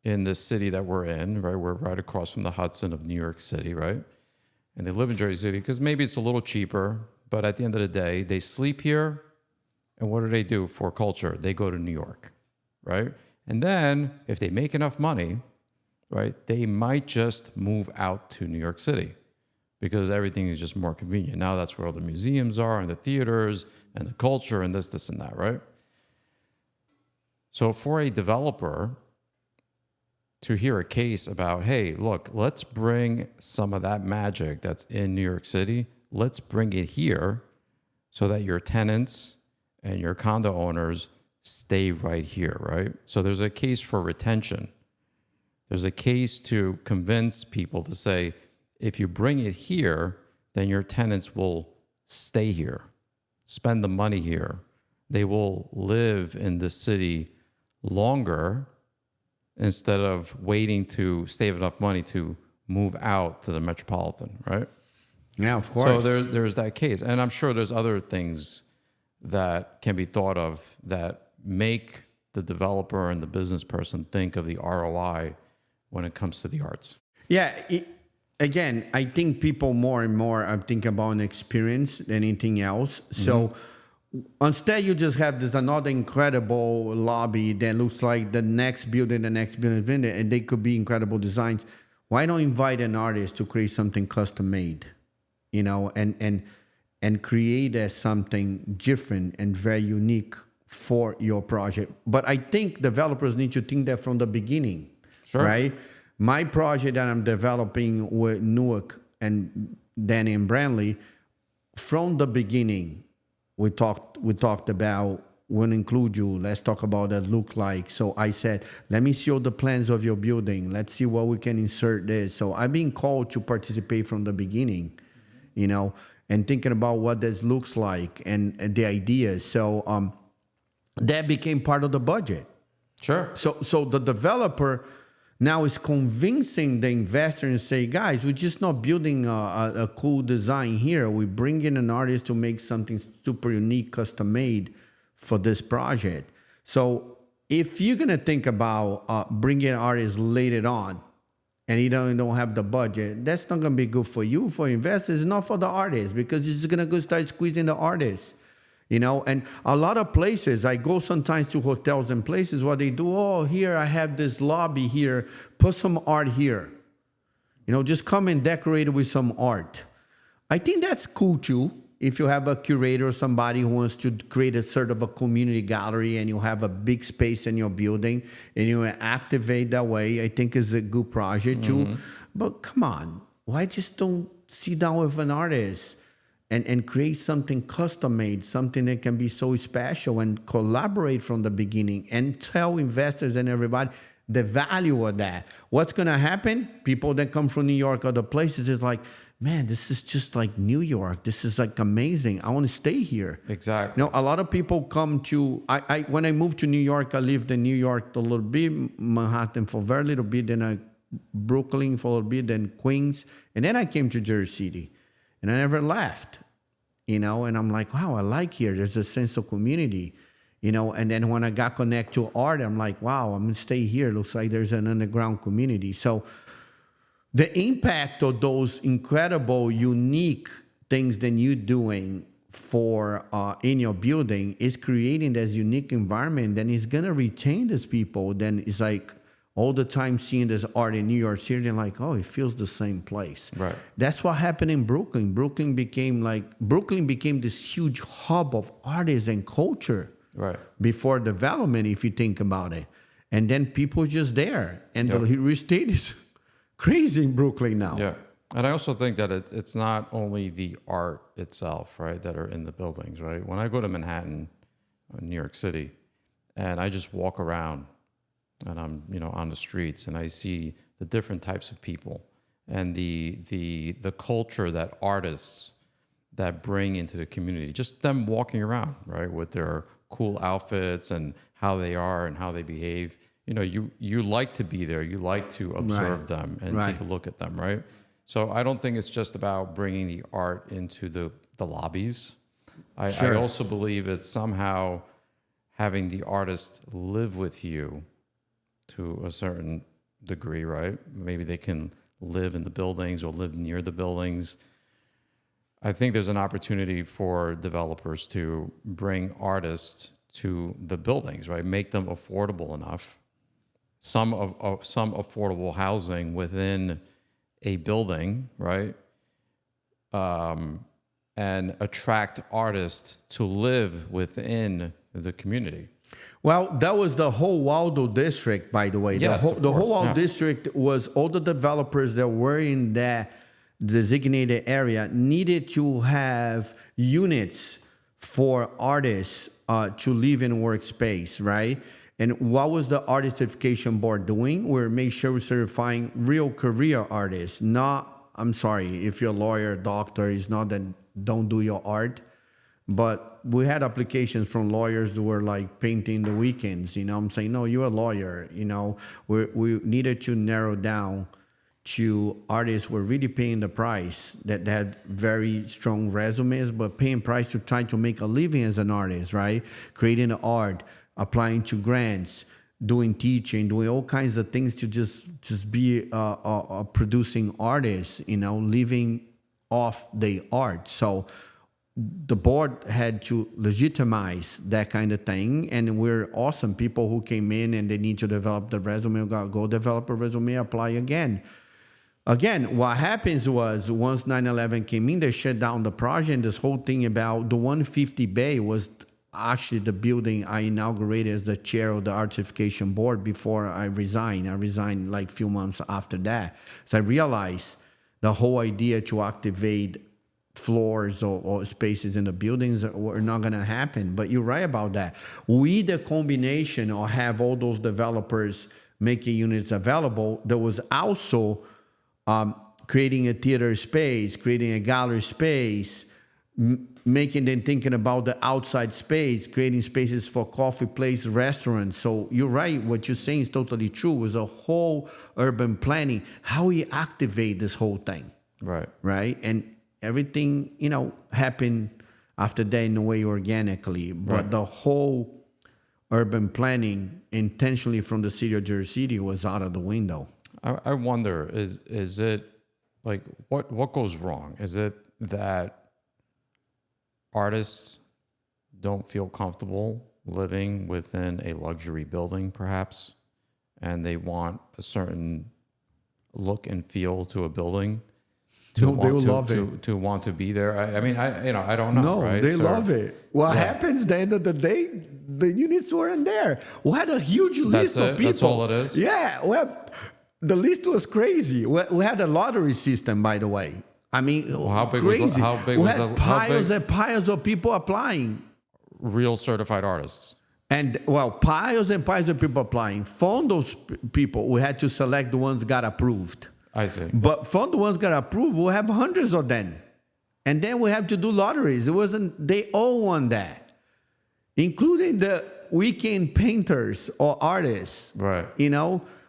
in this city that we're in, right? We're right across from the Hudson of New York City, right? And they live in Jersey City because maybe it's a little cheaper, but at the end of the day, they sleep here. And what do they do for culture? They go to New York, right? And then if they make enough money, right, they might just move out to New York City because everything is just more convenient. Now that's where all the museums are and the theaters and the culture and this and that, right? So for a developer to hear a case about, hey, look, let's bring some of that magic that's in New York City, let's bring it here so that your tenants and your condo owners stay right here, right? So there's a case for retention. There's a case to convince people to say, if you bring it here, then your tenants will stay here, spend the money here. They will live in the city longer instead of waiting to save enough money to move out to the metropolitan, right? Yeah, of course. So there's that case. And I'm sure there's other things that can be thought of that make the developer and the business person think of the ROI when it comes to the arts. Yeah. Again, I think people more and more are thinking about an experience than anything else. So instead, you just have this another incredible lobby that looks like the next building, and they could be incredible designs. Why don't invite an artist to create something custom made, and create as something different and very unique for your project? But I think developers need to think that from the beginning, right? My project that I'm developing with Newark and Danny and Brantley, from the beginning, we talked about, we'll include you. Let's talk about that look like. So I said, let me see all the plans of your building. Let's see what we can insert this. So I've been called to participate from the beginning, and thinking about what this looks like and the ideas. So that became part of the budget. Sure. So the developer now is convincing the investor and say, guys, we're just not building a cool design here. We're bringing an artist to make something super unique, custom made for this project. So if you're going to think about bringing artists later on and you don't have the budget, that's not going to be good for you, for investors, not for the artists, because you're just going to go start squeezing the artists. And a lot of places, I go sometimes to hotels and places where they do, oh, here I have this lobby here, put some art here. Just come and decorate it with some art. I think that's cool too. If you have a curator or somebody who wants to create a sort of a community gallery and you have a big space in your building and you activate that way, I think is a good project too. But come on, why just don't sit down with an artist and create something custom made, something that can be so special, and collaborate from the beginning and tell investors and everybody the value of that. What's going to happen? People that come from New York or other places is like, man, this is just like New York. This is like amazing. I want to stay here. Exactly. A lot of people come to, when I moved to New York, I lived in New York a little bit, Manhattan for a very little bit, then Brooklyn for a little bit, then Queens, and then I came to Jersey City. And I never left, and I'm like, wow, I like here. There's a sense of community, and then when I got connected to art, I'm like, wow, I'm going to stay here. Looks like there's an underground community. So the impact of those incredible, unique things that you're doing for in your building is creating this unique environment. Then it's going to retain these people. Then it's like, all the time seeing this art in New York City, they're like, oh, it feels the same place. Right. That's what happened in Brooklyn. Brooklyn became this huge hub of artists and culture. Right. Before development, if you think about it. And then people just there. And the real estate is crazy in Brooklyn now. Yeah. And I also think that it's not only the art itself, right, that are in the buildings, right? When I go to Manhattan, New York City, and I just walk around, and I'm, on the streets, and I see the different types of people and the culture that artists that bring into the community, just them walking around, right, with their cool outfits and how they are and how they behave. You like to be there. You like to observe them and take a look at them, right? So I don't think it's just about bringing the art into the lobbies. I also believe it's somehow having the artist live with you to a certain degree, right? Maybe they can live in the buildings or live near the buildings. I think there's an opportunity for developers to bring artists to the buildings, right? Make them affordable enough. Some affordable housing within a building, right? And attract artists to live within the community. Well, that was the whole Waldo district, by the way. Yes, the whole Waldo district was all the developers that were in that designated area needed to have units for artists to live in workspace, right? And what was the Artistification Board doing? We're making sure we're certifying real career artists. Not, I'm sorry, if you're a lawyer, doctor, it's not that don't do your art. But we had applications from lawyers that were like painting the weekends, I'm saying, no, you're a lawyer, we needed to narrow down to artists who were really paying the price, that had very strong resumes, but paying price to try to make a living as an artist, right? Creating art, applying to grants, doing teaching, doing all kinds of things to just be a producing artist, living off the art. So the board had to legitimize that kind of thing, and we're awesome people who came in and they need to develop the resume. Go develop a resume, apply again. Again, what happens was once 9/11 came in, they shut down the project. This whole thing about the 150 Bay was actually the building I inaugurated as the chair of the artification board before I resigned. I resigned like a few months after that. So I realized the whole idea to activate floors or spaces in the buildings were not going to happen. But you're right about that. With the combination or have all those developers making units available, there was also creating a theater space, creating a gallery space, making them thinking about the outside space, creating spaces for coffee place, restaurants. So you're right. What you're saying is totally true. It was a whole urban planning, how we activate this whole thing. Right. Right. And everything, happened after that in a way organically. But Right. the whole urban planning intentionally from the city of Jersey City was out of the window. I wonder, is it like what goes wrong? Is it that artists don't feel comfortable living within a luxury building, perhaps, and they want a certain look and feel to a building to want to be there? I don't know. No, right? they love it. What happens at the end of the day, the units weren't there. We had a huge list of people. That's all it is? Yeah. The list was crazy. We had a lottery system, by the way. I mean, how big crazy. was had piles and piles of people applying. Real certified artists. And, piles and piles of people applying. From those people, we had to select the ones got approved. I see. But from the ones got approved, we'll have hundreds of them. And then we have to do lotteries. They all won that, including the weekend painters or artists. Right.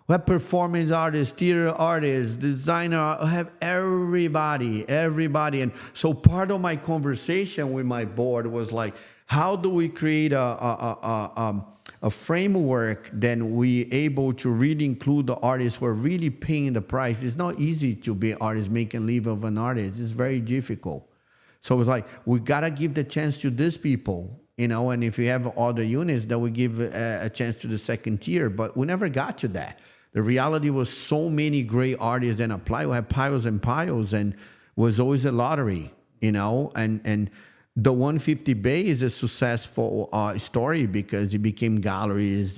We have performance artists, theater artists, designer, we have everybody. And so part of my conversation with my board was like, how do we create a framework that we able to really include the artists who are really paying the price? It's not easy to be an artist, make a living of an artist. It's very difficult. So it's like, we got to give the chance to these people, and if we have other units, then we give a chance to the second tier. But we never got to that. The reality was so many great artists that applied. We had piles and piles, and was always a lottery, and the 150 Bay is a successful story because it became galleries.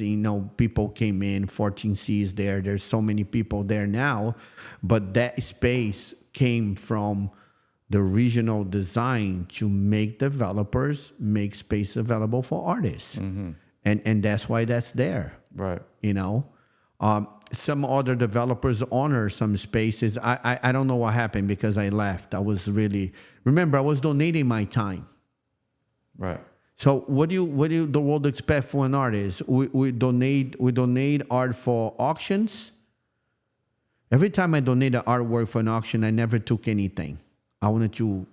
People came in, 14Cs there. There's so many people there now. But that space came from the regional design to make developers make space available for artists. Mm-hmm. And that's why that's there. Right. Some other developers honor some spaces. I don't know what happened because I left. I was remember, I was donating my time. Right. So what do the world expect for an artist? We donate art for auctions. Every time I donated artwork for an auction, I never took anything. I wanted to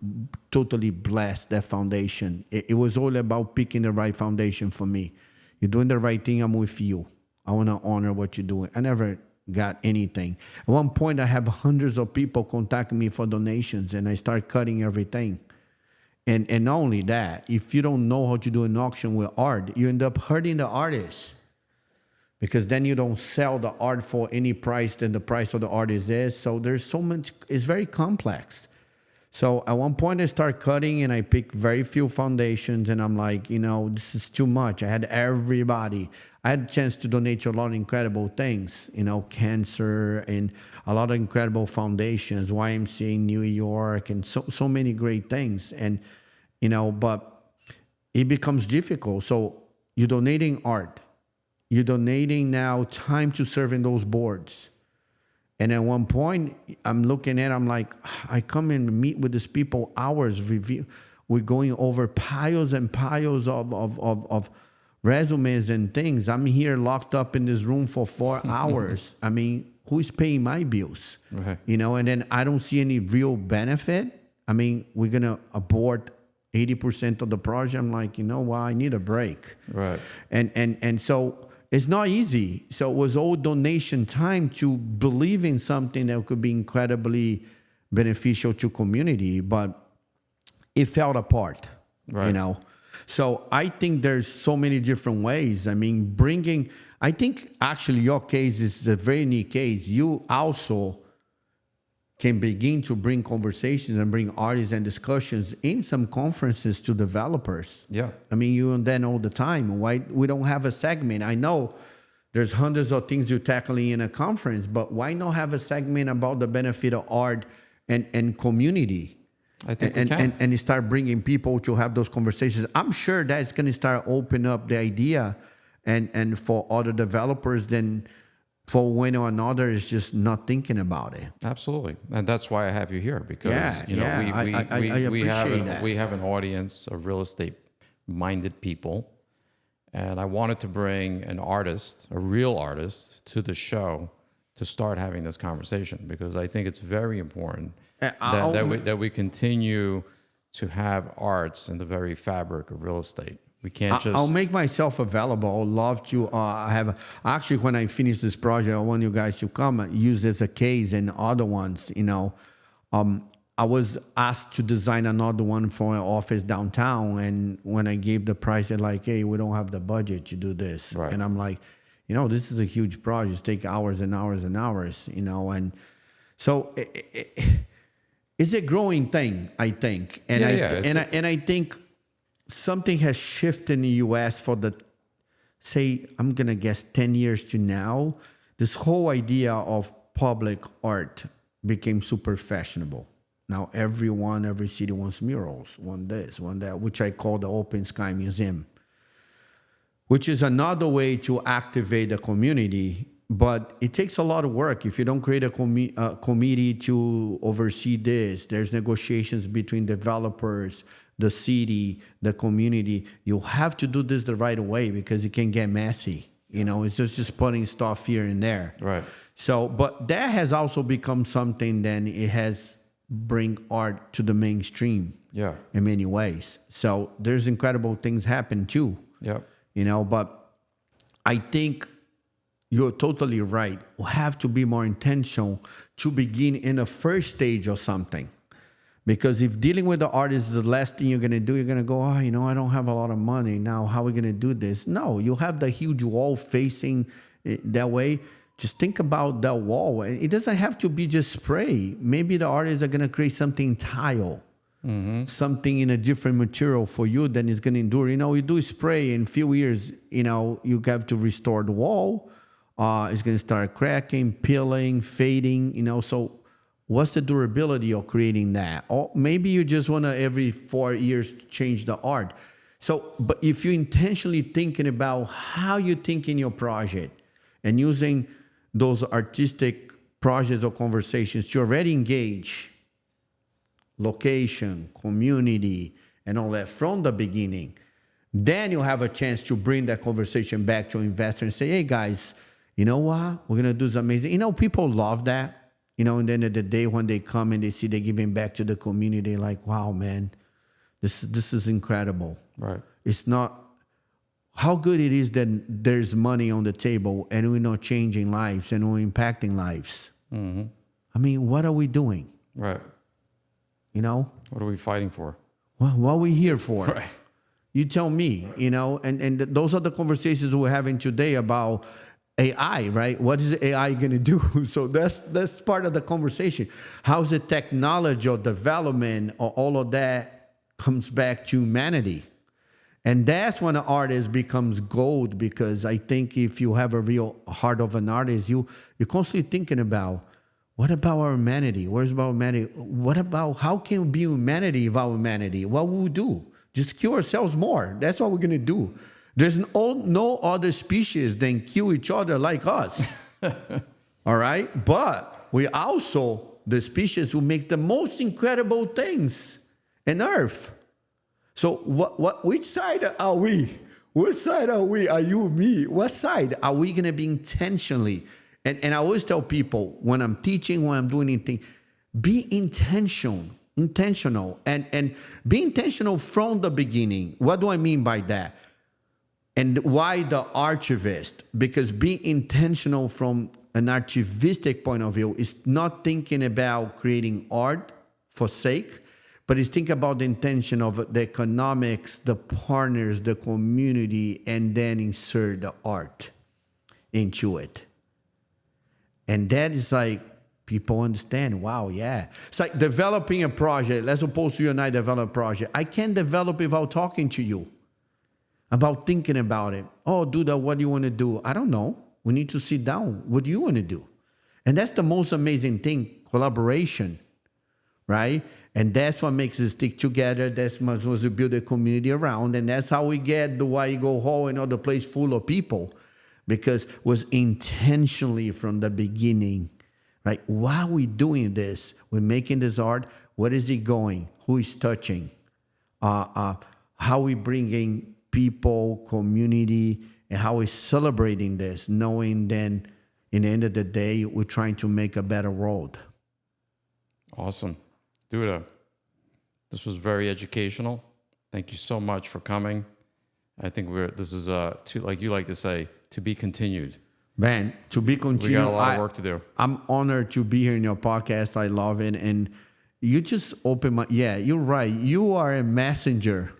totally bless that foundation. It was all about picking the right foundation for me. You're doing the right thing, I'm with you. I want to honor what you're doing. I never got anything. At one point, I have hundreds of people contacting me for donations, and I start cutting everything. And not only that, if you don't know how to do an auction with art, you end up hurting the artist, because then you don't sell the art for any price than the price of the artist is. So there's so much, it's very complex. So at one point I start cutting and I pick very few foundations, and I'm like, this is too much. I had everybody. I had a chance to donate to a lot of incredible things, cancer and a lot of incredible foundations, YMCA in New York, and so many great things. And, but it becomes difficult. So you're donating art. You're donating now time to serve in those boards. And at one point, I'm looking at, I'm like, I come and meet with these people hours, review. We're going over piles and piles of resumes and things. I'm here locked up in this room for 4 hours. I mean, who's paying my bills? Right. And then I don't see any real benefit. I mean, we're going to abort 80% of the project. I'm like, I need a break. Right. And so it's not easy. So it was all donation time to believe in something that could be incredibly beneficial to community, but it fell apart, Right. you know? So I think there's so many different ways. I mean, I think actually your case is a very unique case. You also can begin to bring conversations and bring artists and discussions in some conferences to developers. Yeah. I mean, you and then all the time. Why we don't have a segment? I know there's hundreds of things you're tackling in a conference, but why not have a segment about the benefit of art and community? I think we can. And start bringing people to have those conversations. I'm sure that's going to start open up the idea and for other developers then for one or another is just not thinking about it. Absolutely, and that's why I have you here because Yeah, you know yeah, I we appreciate that. we have an audience of real estate minded people, and I wanted to bring an artist, a real artist, to the show to start having this conversation because I think it's very important that we continue to have arts in the very fabric of real estate. We can't just. I'll make myself available. I'd love to actually, when I finish this project, I want you guys to come and use as a case and other ones, you know. I was asked to design another one for an office downtown. And when I gave the price, they're like, hey, we don't have the budget to do this. Right. And I'm like, you know, this is a huge project. It takes hours and hours and hours, you know. And so it's a growing thing, I think. And I think something has shifted in the U.S. for I'm going to guess 10 years to now. This whole idea of public art became super fashionable. Now every city wants murals, one this, one that, which I call the Open Sky Museum, which is another way to activate the community. But it takes a lot of work. If you don't create a committee to oversee this, there's negotiations between developers, the city, the community. You have to do this the right way because it can get messy. You know, it's just putting stuff here and there. Right. So, but that has also become something then it has bring art to the mainstream. Yeah. In many ways. So there's incredible things happen too. Yeah. You know, but I think you're totally right. We have to be more intentional to begin in the first stage of something. Because if dealing with the artist is the last thing you're going to do, you're going to go, oh, you know, I don't have a lot of money. Now, how are we going to do this? No, you have the huge wall facing that way. Just think about that wall. It doesn't have to be just spray. Maybe the artists are going to create something tile, something in a different material for you that is going to endure. You know, you do spray in a few years, you know, you have to restore the wall. It's going to start cracking, peeling, fading, you know, so what's the durability of creating that? Or maybe you just want to every 4 years change the art. So, but if you're intentionally thinking about how you think in your project and using those artistic projects or conversations to already engage location, community, and all that from the beginning, then you'll have a chance to bring that conversation back to an investor and say, hey guys, you know what? We're going to do something amazing. You know, people love that. You know, and then at the day when they come and they see they're giving back to the community, like, wow, man, this is incredible. Right. It's not how good it is that there's money on the table and we're not changing lives and we're impacting lives. Mm-hmm. I mean, what are we doing? Right. You know? What are we fighting for? What are we here for? Right. You tell me, you know, and those are the conversations we're having today about AI, right? What is AI going to do? So that's part of the conversation. How's the technology or development or all of that comes back to humanity? And that's when an artist becomes gold, because I think if you have a real heart of an artist, you're constantly thinking about, what about our humanity? Where's about humanity? What about, how can we be humanity without humanity? What will we do? Just kill ourselves more. That's what we're going to do. There's no other species than kill each other like us. All right? But we also the species who make the most incredible things on Earth. So which side are we? Which side are we? Are you, me? What side are we going to be intentionally? And I always tell people when I'm teaching, when I'm doing anything, be intentional, and be intentional from the beginning. What do I mean by that? And why the archivist? Because being intentional from an archivistic point of view is not thinking about creating art for sake, but it's think about the intention of the economics, the partners, the community, and then insert the art into it. And that is like, people understand, wow, yeah. It's like developing a project. Let's suppose you and I develop a project. I can't develop without talking to you, about thinking about it. Oh, Duda, what do you want to do? I don't know. We need to sit down. What do you want to do? And that's the most amazing thing, collaboration, right? And that's what makes us stick together. That's what we build a community around. And that's how we get the Waigo Hall and other place full of people, because it was intentionally from the beginning, right? Why are we doing this? We're making this art. Where is it going? Who is touching? How are we bringing people, community, and how we're celebrating this, knowing then in the end of the day, we're trying to make a better world. Awesome. Duda, this was very educational. Thank you so much for coming. I think this is, like you like to say, to be continued. Man, to be continued. We got a lot of work to do. I'm honored to be here in your podcast. I love it. And you just open my, yeah, you're right. You are a messenger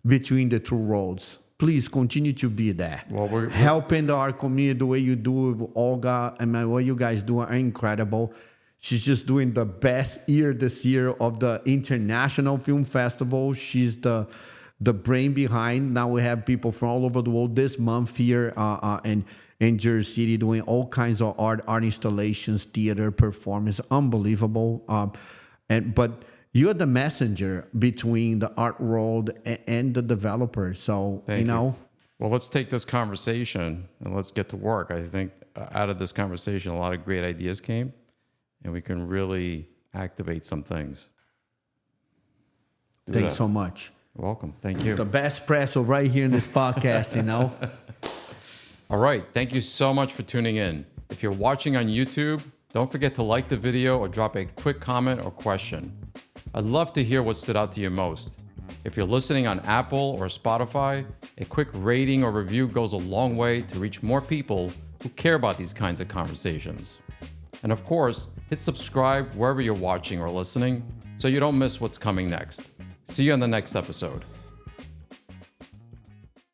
between the two worlds. Please continue to be that. Well, we're helping our community the way you do with Olga. I mean, what you guys do are incredible. She's just doing the best year this year of the International Film Festival. She's the brain behind. Now we have people from all over the world this month here in Jersey City doing all kinds of art installations, theater, performance. Unbelievable. But you're the messenger between the art world and the developers. So, Thank you. Well, let's take this conversation and let's get to work. I think out of this conversation, a lot of great ideas came, and we can really activate some things. Thanks so much. You're welcome. Thank you. The best presso right here in this podcast, All right. Thank you so much for tuning in. If you're watching on YouTube, don't forget to like the video or drop a quick comment or question. I'd love to hear what stood out to you most. If you're listening on Apple or Spotify, a quick rating or review goes a long way to reach more people who care about these kinds of conversations. And of course, hit subscribe wherever you're watching or listening so you don't miss what's coming next. See you on the next episode.